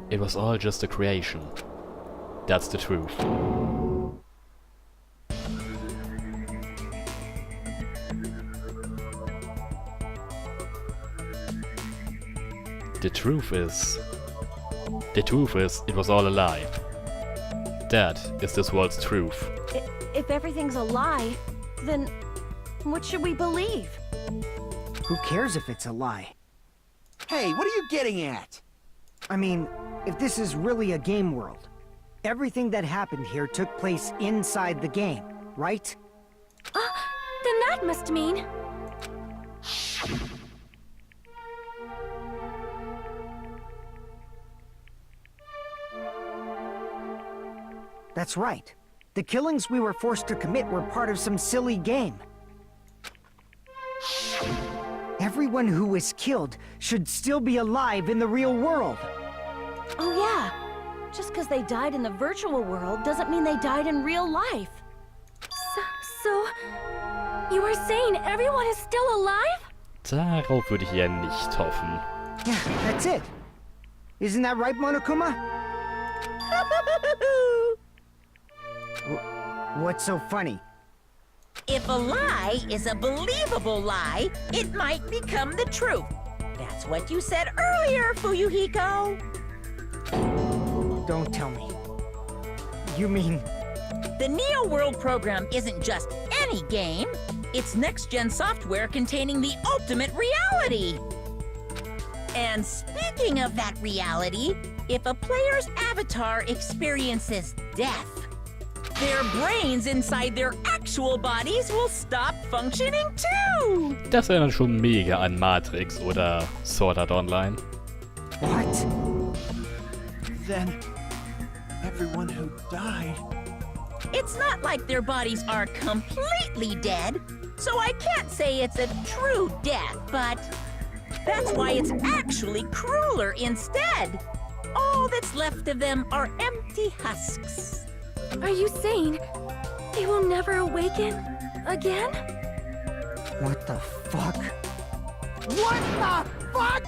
It was all just a creation. That's the truth. The truth is, it was all a lie. That is this world's truth. If everything's a lie, then what should we believe? Who cares if it's a lie? Hey, what are you getting at? I mean, if this is really a game world, everything that happened here took place inside the game, right? Then that must mean... That's right. The killings we were forced to commit were part of some silly game. Everyone who was killed should still be alive in the real world. Oh yeah. Just because they died in the virtual world doesn't mean they died in real life. So... You were saying everyone is still alive? Darauf würde ich eher nicht hoffen. Yeah, that's it. Isn't that right, Monokuma? What's so funny? If a lie is a believable lie, it might become the truth. That's what you said earlier, Fuyuhiko. Don't tell me. You mean... The Neo World program isn't just any game. It's next-gen software containing the ultimate reality. And speaking of that reality, if a player's avatar experiences death, their brains inside their actual bodies will stop functioning too! Das erinnert schon mega an Matrix oder Sword Art Online. What? Then, everyone who died... It's not like their bodies are completely dead, so I can't say it's a true death, but that's why it's actually crueler instead. All that's left of them are empty husks. Are you saying they will never awaken again? What the fuck? What the fuck?!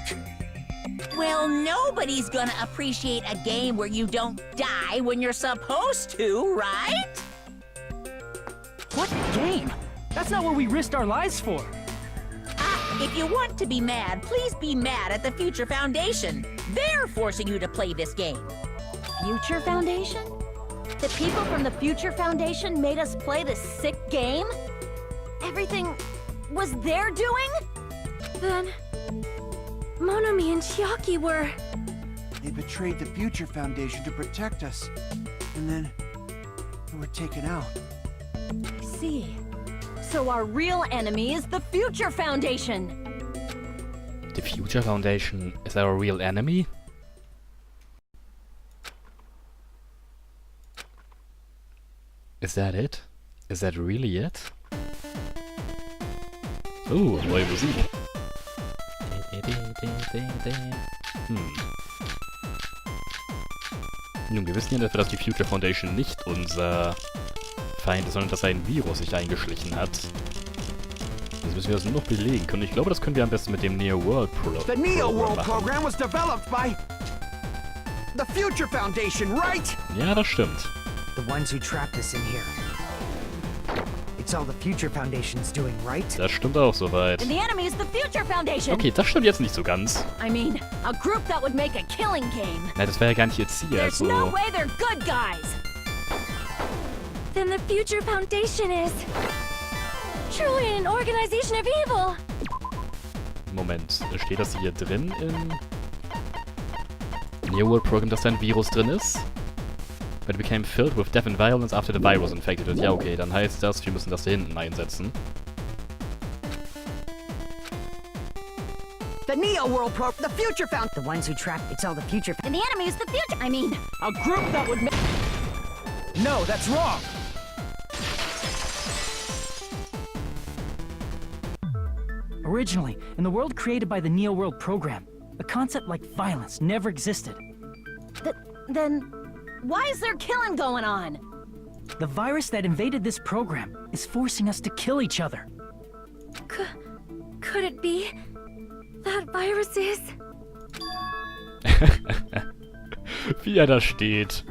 Well, nobody's gonna appreciate a game where you don't die when you're supposed to, right? What game? That's not what we risked our lives for. If you want to be mad, please be mad at the Future Foundation. They're forcing you to play this game. Future Foundation? The people from the Future Foundation made us play this sick game? Everything was their doing? Then... Monomi and Chiaki were... They betrayed the Future Foundation to protect us. And then... we were taken out. I see. So our real enemy is the Future Foundation! The Future Foundation is our real enemy? Is that it? Is that really it? Oh, neue Musik. Nun, wir wissen ja, dass die Future Foundation nicht unser Feind ist, sondern dass ein Virus sich eingeschlichen hat. Jetzt müssen wir das nur noch belegen können. Ich glaube, das können wir am besten mit dem Neo World Program The Neo World machen. program was developed by... the Future Foundation, right? Ja, das stimmt. The ones who trapped us in here. It's all the Future Foundation's doing, right? Das stimmt auch soweit. And the enemy is the Future Foundation! Okay, das stimmt jetzt nicht so ganz. I mean, a group that would make a killing game. Na, das war ja gar nicht ihr Ziel, There's also... no way they're good guys! Then the Future Foundation is... truly an organization of evil! Moment, steht das hier drin im Neo World Program, dass da ein Virus drin ist? But it became filled with death and violence after the virus infected it. Ja, okay, dann heißt das, wir müssen das da hinten einsetzen. The Neo World the Future Found... The ones who trapped... It's all the Future... And the enemy is the future. I mean, A group that would make... No, that's wrong! Originally, in the world created by the Neo World program, a concept like violence never existed. then why is there killing going on? The virus that invaded this program is forcing us to kill each other. Could it be that virus is... Wie er da steht.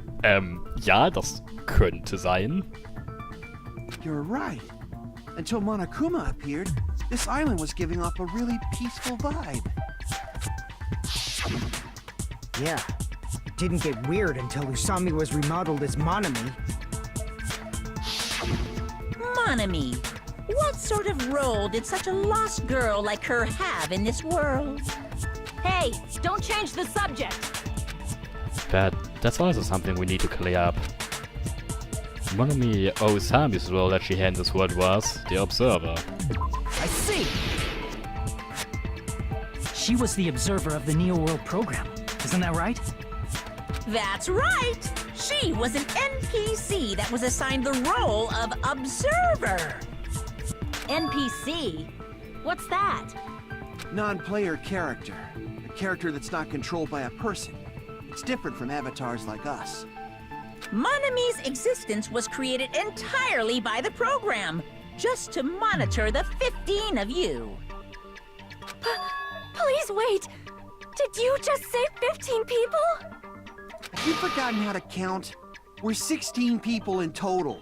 Ja, das könnte sein. You're right. Until Monokuma appeared, this island was giving off a really peaceful vibe. Yeah. It didn't get weird until Usami was remodeled as Monami. Monami. What sort of role did such a lost girl like her have in this world? Hey, don't change the subject. But that's also something we need to clear up. Monami Osami's role that she had in this world was the observer. I see! She was the observer of the Neo World program. Isn't that right? That's right! She was an NPC that was assigned the role of observer. NPC? What's that? Non-player character. A character that's not controlled by a person. It's different from avatars like us. Monami's existence was created entirely by the program, just to monitor the 15 of you. Please wait. Did you just say 15 people? Have you forgotten how to count? We're 16 people in total.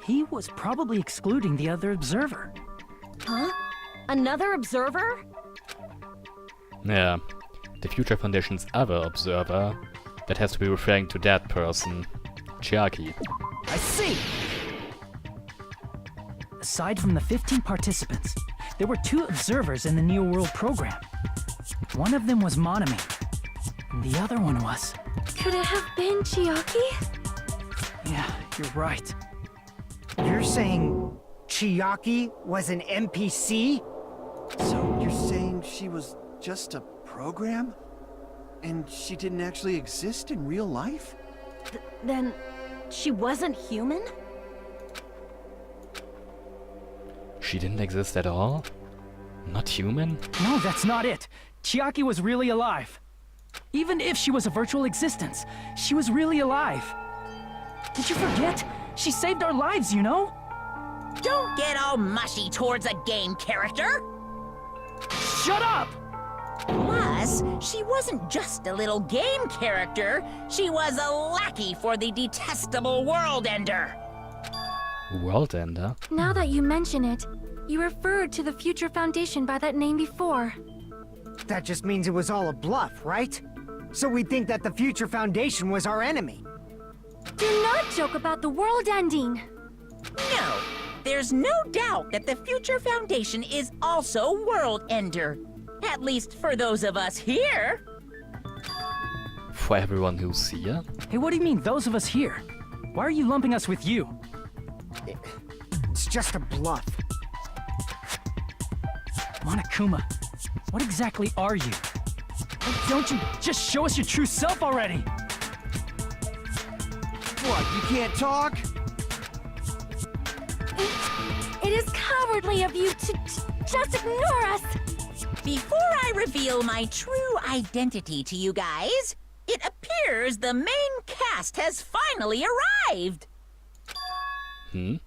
He was probably excluding the other observer. Huh? Another observer? Yeah. The Future Foundation's other observer, that has to be referring to that person, Chiaki. I see! Aside from the 15 participants, there were 2 observers in the Neo World program. One of them was Monami, and the other one was... Could it have been Chiaki? Yeah, you're right. You're saying Chiaki was an NPC? So you're saying she was just a program? And she didn't actually exist in real life? Then she wasn't human? She didn't exist at all? Not human? No, that's not it. Chiaki was really alive. Even if she was a virtual existence, she was really alive. Did you forget? She saved our lives, you know? Don't get all mushy towards a game character! Shut up! Plus, she wasn't just a little game character, she was a lackey for the detestable World Ender. World Ender? Now that you mention it, you referred to the Future Foundation by that name before. That just means it was all a bluff, right? So we think that the Future Foundation was our enemy. Do not joke about the world ending. No, there's no doubt that the Future Foundation is also World Ender. At least for those of us here. For everyone who's here? Hey, what do you mean, those of us here? Why are you lumping us with you? It's just a bluff. Monokuma, what exactly are you? Why don't you just show us your true self already? What, you can't talk? It is cowardly of you to just ignore us. Before I reveal my true identity to you guys, it appears the main cast has finally arrived. Main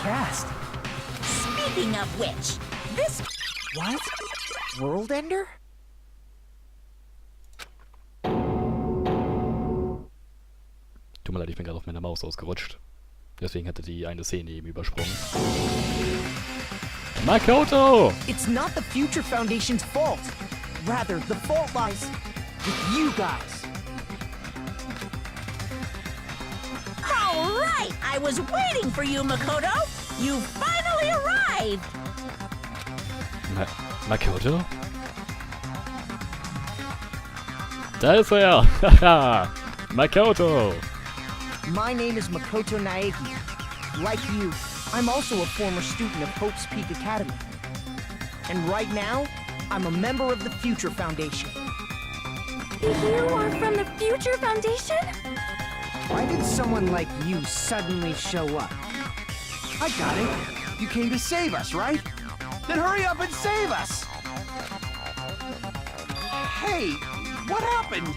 cast? Speaking of which, this... What? World Ender? Tut mir leid, ich bin gerade auf meiner Maus ausgerutscht. Deswegen hatte die eine Szene eben übersprungen. Makoto! It's not the Future Foundation's fault. Rather, the fault lies with you guys. All right, I was waiting for you, Makoto. You finally arrived. Makoto? Da ist er! Haha! Makoto! My name is Makoto Naegi. Like you, I'm also a former student of Hope's Peak Academy. And right now, I'm a member of the Future Foundation. You are from the Future Foundation? Why did someone like you suddenly show up? I got it. You came to save us, right? Then hurry up and save us! Hey, what happened?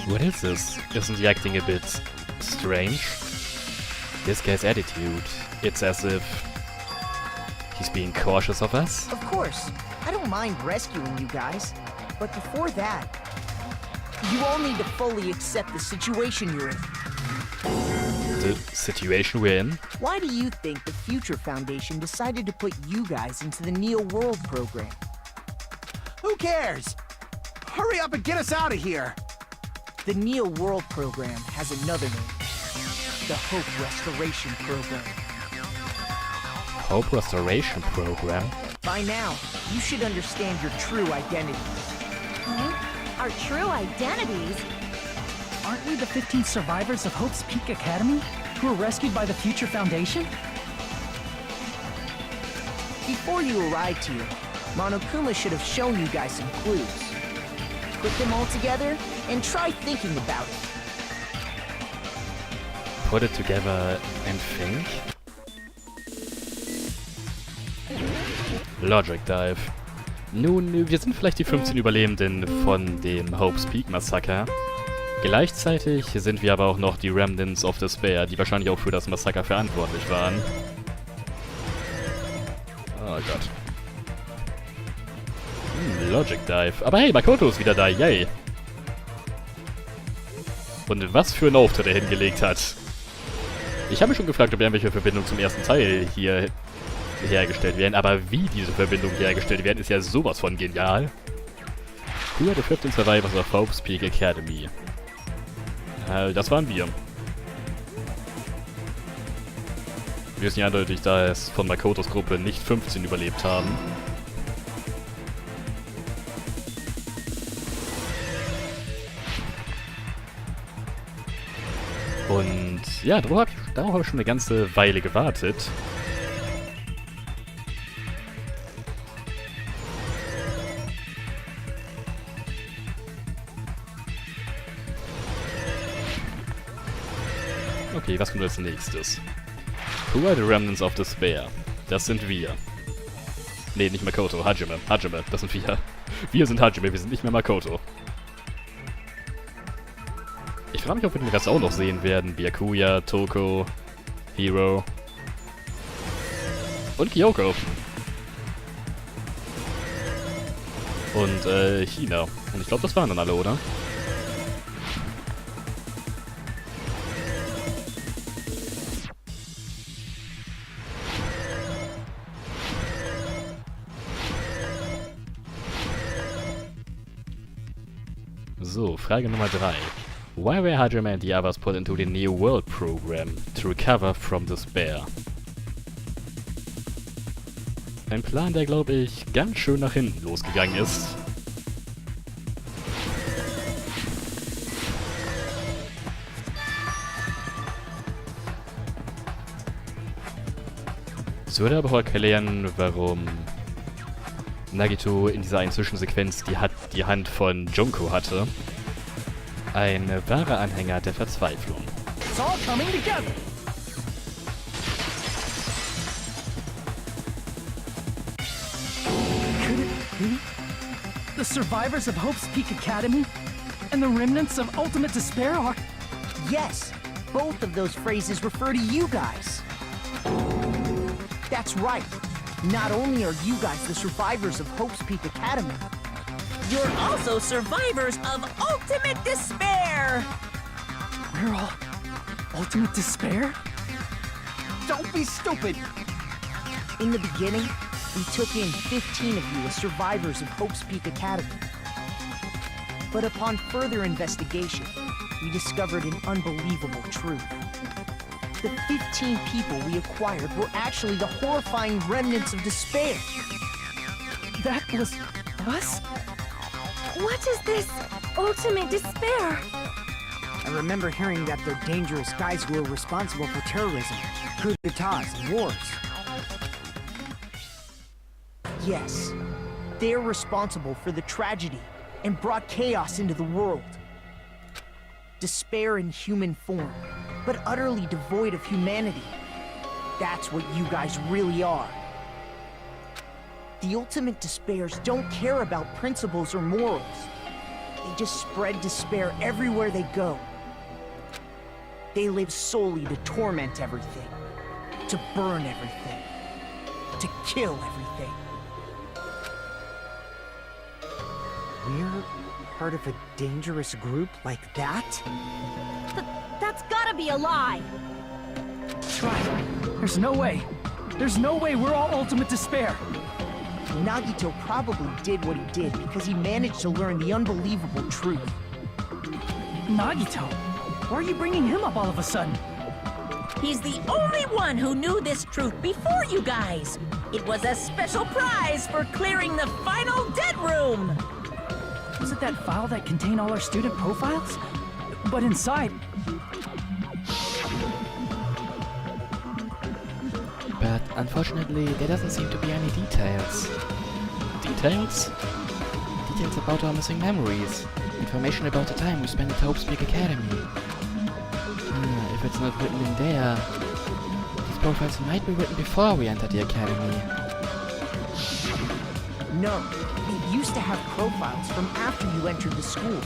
What is this? Isn't he acting a bit strange? This guy's attitude, it's as if he's being cautious of us. Of course, I don't mind rescuing you guys. But before that, you all need to fully accept the situation you're in. The situation we're in? Why do you think the Future Foundation decided to put you guys into the Neo World program? Who cares? Hurry up and get us out of here! The Neo World program has another name. The Hope Restoration Program. Hope Restoration Program? By now, you should understand your true identity. Our true identities? Aren't we the 15 survivors of Hope's Peak Academy who were rescued by the Future Foundation? Before you arrived here, Monokuma should have shown you guys some clues. Put them all together and try thinking about it. Put it together and think? Logic Dive. Nun, wir sind vielleicht die 15 Überlebenden von dem Hope's Peak Massaker. Gleichzeitig sind wir aber auch noch die Remnants of Despair, die wahrscheinlich auch für das Massaker verantwortlich waren. Oh Gott. Logic Dive. Aber hey, Makoto ist wieder da, yay! Und was für ein Auftritt er hingelegt hat. Ich habe mich schon gefragt, ob irgendwelche Verbindungen zum ersten Teil hier hergestellt werden, aber wie diese Verbindungen hergestellt werden, ist ja sowas von genial. Who are the 15 survivors of Hope's Peak Academy? Das waren wir. Wir wissen ja eindeutig, da es von Makotos Gruppe nicht 15 überlebt haben. Und ja, darauf habe ich schon eine ganze Weile gewartet. Okay, was kommt als nächstes? Who are the Remnants of Despair? Das sind wir. Nee, nicht Makoto, Hajime. Hajime, das sind wir. Wir sind Hajime, wir sind nicht mehr Makoto. Ich frage mich, ob wir den Rest auch noch sehen werden. Byakuya, Toko, Hiro und Kyoko. Und, China. Und ich glaube, das waren dann alle, oder? So, Frage Nummer 3. Why were Hajime and the others put into the Neo World program to recover from despair? Ein Plan, der, glaube ich, ganz schön nach hinten losgegangen ist. Es würde aber auch erklären, warum Nagito in dieser einen Zwischensequenz die Hand von Junko hatte. Ein wahrer Anhänger der Verzweiflung. It's all coming together. Could it be the survivors of Hope's Peak Academy and the remnants of ultimate despair are... Yes, both of those phrases refer to you guys. That's right. Not only are you guys the survivors of Hope's Peak Academy, You're also survivors of ultimate despair! We're all ultimate despair? Don't be stupid! in the beginning, we took in 15 of you as survivors of Hope's Peak Academy. But upon further investigation, we discovered an unbelievable truth. The 15 people we acquired were actually the horrifying remnants of despair. That was us? What is this ultimate despair? I remember hearing that they're dangerous guys who are responsible for terrorism, coup d'etats, and wars. Yes, they're responsible for the tragedy and brought chaos into the world. Despair in human form, but utterly devoid of humanity. That's what you guys really are. The ultimate despairs don't care about principles or morals. They just spread despair everywhere they go. They live solely to torment everything, to burn everything, to kill everything. We're part of a dangerous group like that? That's gotta be a lie! That's right. There's no way. There's no way we're all ultimate despair. Nagito probably did what he did because he managed to learn the unbelievable truth. Nagito? Why are you bringing him up all of a sudden? He's the only one who knew this truth before you guys. It was a special prize for clearing the final dead room. Was it that file that contained all our student profiles? But inside... But unfortunately, there doesn't seem to be any details. Details? Details about our missing memories. Information about the time we spent at Hope's Peak Academy. If it's not written in there, these profiles might be written before we entered the academy. No, it used to have profiles from after you entered the school,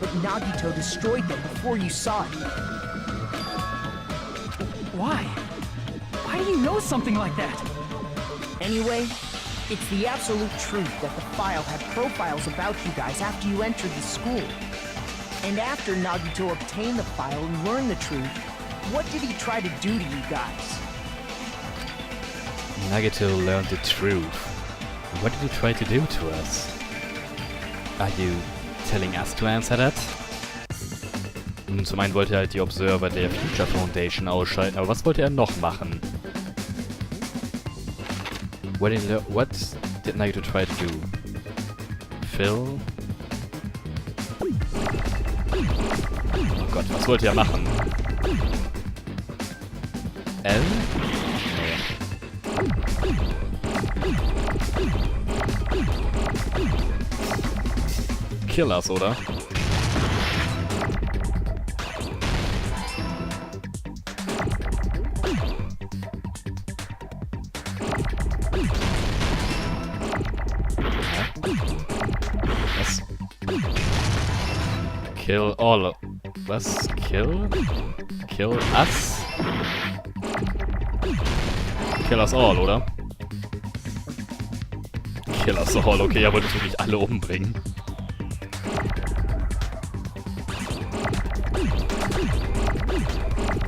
but Nagito destroyed them before you saw it. Why? Why do you know something like that? Anyway, it's the absolute truth that the file had profiles about you guys after you entered the school. And after Nagito obtained the file and learned the truth, what did he try to do to you guys? Nagito learned the truth. What did he try to do to us? Are you telling us to answer that? Zum einen wollte er halt die Observer der Future Foundation ausschalten, aber was wollte er noch machen? What did Nagito try to do? Phil? Oh Gott, was wollte er machen? L? Killers, oder? Was? Kill all. Was? Kill? Kill us? Kill us all, oder? Kill us all, okay, er wollte wirklich alle umbringen.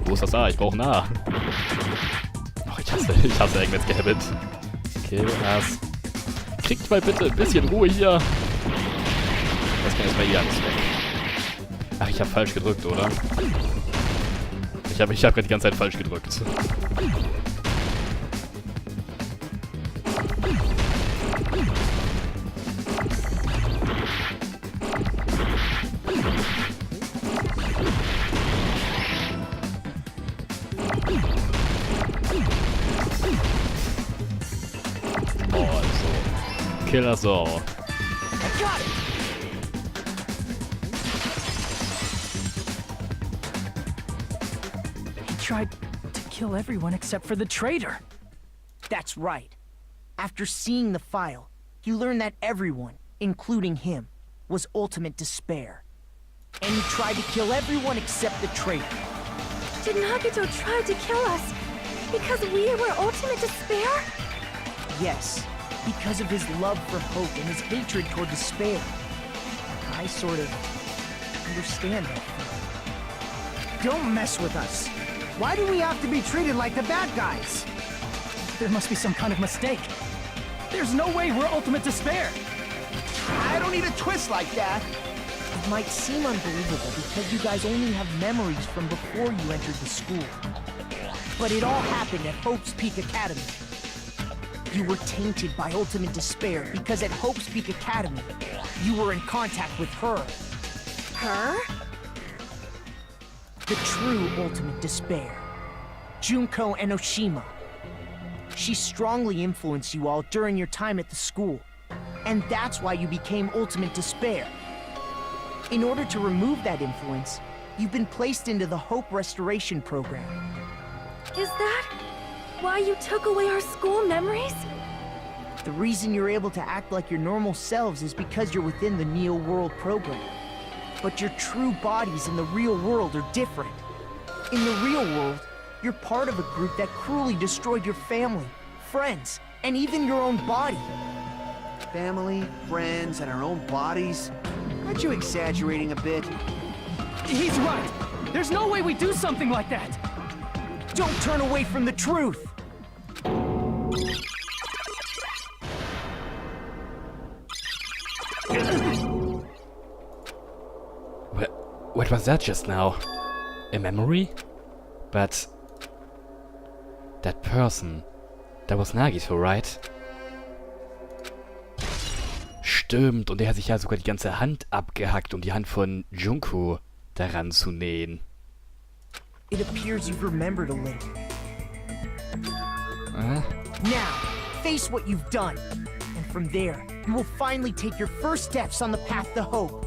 Wo ist das A? Ich brauche ein A. Oh, ich hasse Eggmans Gambit. Kill us. Kriegt mal bitte ein bisschen Ruhe hier. Das kann erstmal hier alles weg. Ach, ich habe falsch gedrückt, oder? Ich hab gerade die ganze Zeit falsch gedrückt. Kill us all. I got it! He tried to kill everyone except for the traitor. That's right. After seeing the file, he learned that everyone, including him, was ultimate despair. And he tried to kill everyone except the traitor. Did Nagito try to kill us because we were ultimate despair? Yes, because of his love for hope and his hatred toward despair. I sort of understand that. Don't mess with us. Why do we have to be treated like the bad guys? There must be some kind of mistake. There's no way we're ultimate despair. I don't need a twist like that. It might seem unbelievable because you guys only have memories from before you entered the school. But it all happened at Hope's Peak Academy. You were tainted by ultimate despair because at Hope's Peak Academy, you were in contact with her. Her? The true ultimate despair. Junko Enoshima. She strongly influenced you all during your time at the school. And that's why you became ultimate despair. In order to remove that influence, you've been placed into the Hope Restoration Program. Is that why you took away our school memories? The reason you're able to act like your normal selves is because you're within the Neo World program. But your true bodies in the real world are different. In the real world, you're part of a group that cruelly destroyed your family, friends, and even your own body. Family, friends, and our own bodies? Aren't you exaggerating a bit? He's right. There's no way we do something like that. Don't turn away from the truth. What was that just now? A memory? But... that person... that was Nagito, right? Stimmt, und er hat sich ja sogar die ganze Hand abgehackt, um die Hand von Junko daran zu nähen. It appears you've remembered a little. Now, face what you've done. And from there, you will finally take your first steps on the path to hope.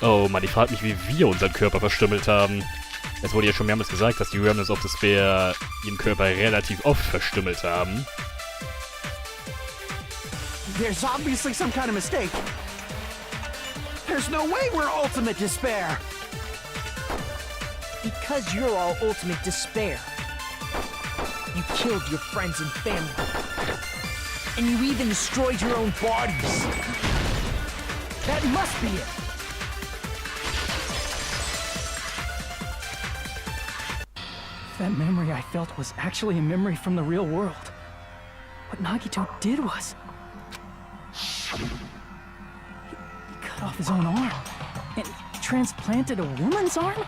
Oh Mann, ich frage mich, wie wir unseren Körper verstümmelt haben. Es wurde ja schon mehrmals gesagt, dass die Remnants of Despair ihren Körper relativ oft verstümmelt haben. There's obviously some kind of mistake. There's no way we're ultimate despair. Because you're all ultimate despair. You killed your friends and family. And you even destroyed your own bodies. That must be it. That memory I felt was actually a memory from the real world. What Nagito did was... He cut off his own arm and transplanted a woman's arm?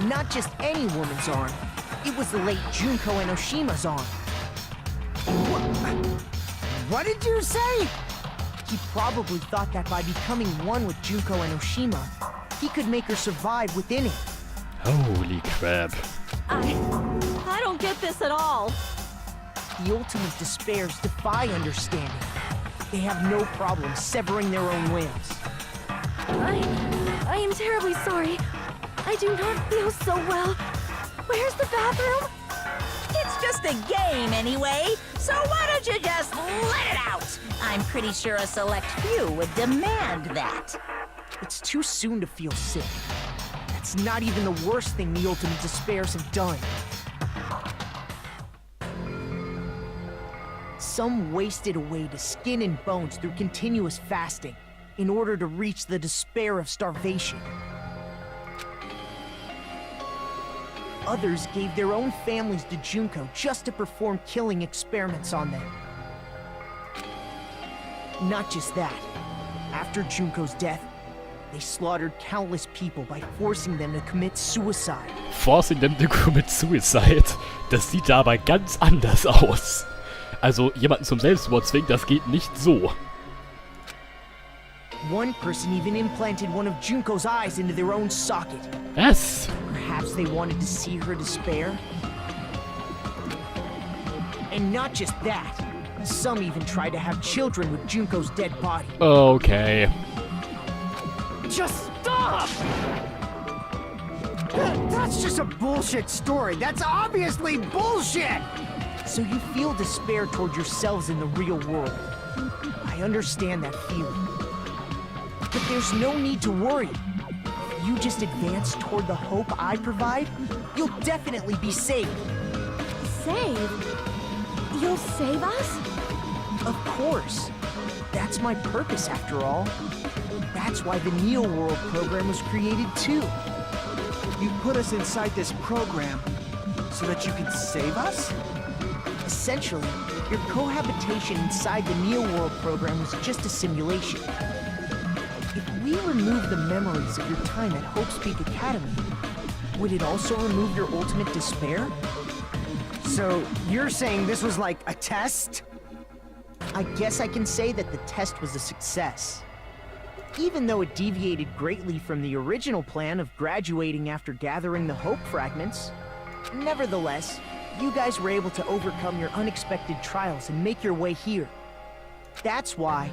Not just any woman's arm. It was the late Junko Enoshima's arm. What did you say? He probably thought that by becoming one with Junko Enoshima, he could make her survive within it. Holy crap. I don't get this at all. The ultimate despairs defy understanding. They have no problem severing their own limbs. I am terribly sorry. I do not feel so well. Where's the bathroom? It's just a game anyway, so why don't you just let it out? I'm pretty sure a select few would demand that. It's too soon to feel sick. That's not even the worst thing the ultimate despairs have done. Some wasted away to skin and bones through continuous fasting in order to reach the despair of starvation. Others gave their own families to Junko just to perform killing experiments on them. Not just that. After Junko's death, they slaughtered countless people by forcing them to commit suicide. Forcing them to commit suicide? Das sieht da aber ganz anders aus. Also, jemanden zum Selbstmord zwingen, das geht nicht so. One person even implanted one of Junko's eyes into their own socket. Was? Perhaps they wanted to see her despair? And not just that. Some even tried to have children with Junko's dead body. Okay. Just stop! That's just a bullshit story. That's obviously bullshit! So you feel despair toward yourselves in the real world. I understand that feeling. But there's no need to worry. If you just advance toward the hope I provide, you'll definitely be saved. Save? You'll save us? Of course. That's my purpose, after all. That's why the Neo World program was created, too. You put us inside this program so that you can save us? Essentially, your cohabitation inside the Neo World program was just a simulation. If we remove the memories of your time at Hope's Peak Academy, would it also remove your ultimate despair? So, you're saying this was like a test? I guess I can say that the test was a success. Even though it deviated greatly from the original plan of graduating after gathering the Hope fragments, nevertheless, you guys were able to overcome your unexpected trials and make your way here. That's why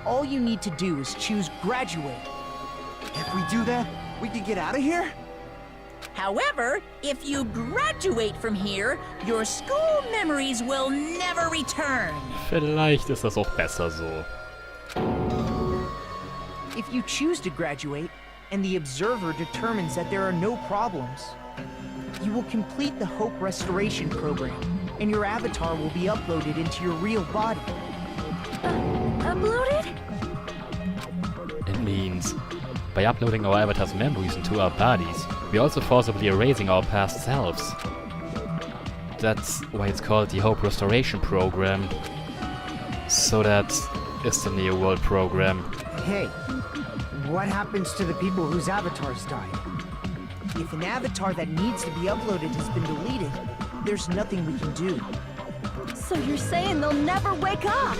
all you need to do is choose graduate. If we do that, we can get out of here? However, if you graduate from here, your school memories will never return. Vielleicht ist das auch besser so. If you choose to graduate, and the observer determines that there are no problems. You will complete the Hope Restoration Program, and your avatar will be uploaded into your real body. Uploaded? It means, by uploading our avatar's memories into our bodies, we're also forcibly erasing our past selves. That's why it's called the Hope Restoration Program. So that is the Neo World Program. Hey, what happens to the people whose avatars died? If an avatar that needs to be uploaded has been deleted, there's nothing we can do. So you're saying they'll never wake up?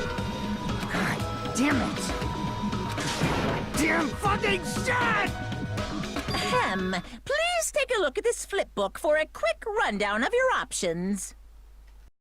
God damn it! Damn fucking shit! Ahem. Please take a look at this flipbook for a quick rundown of your options.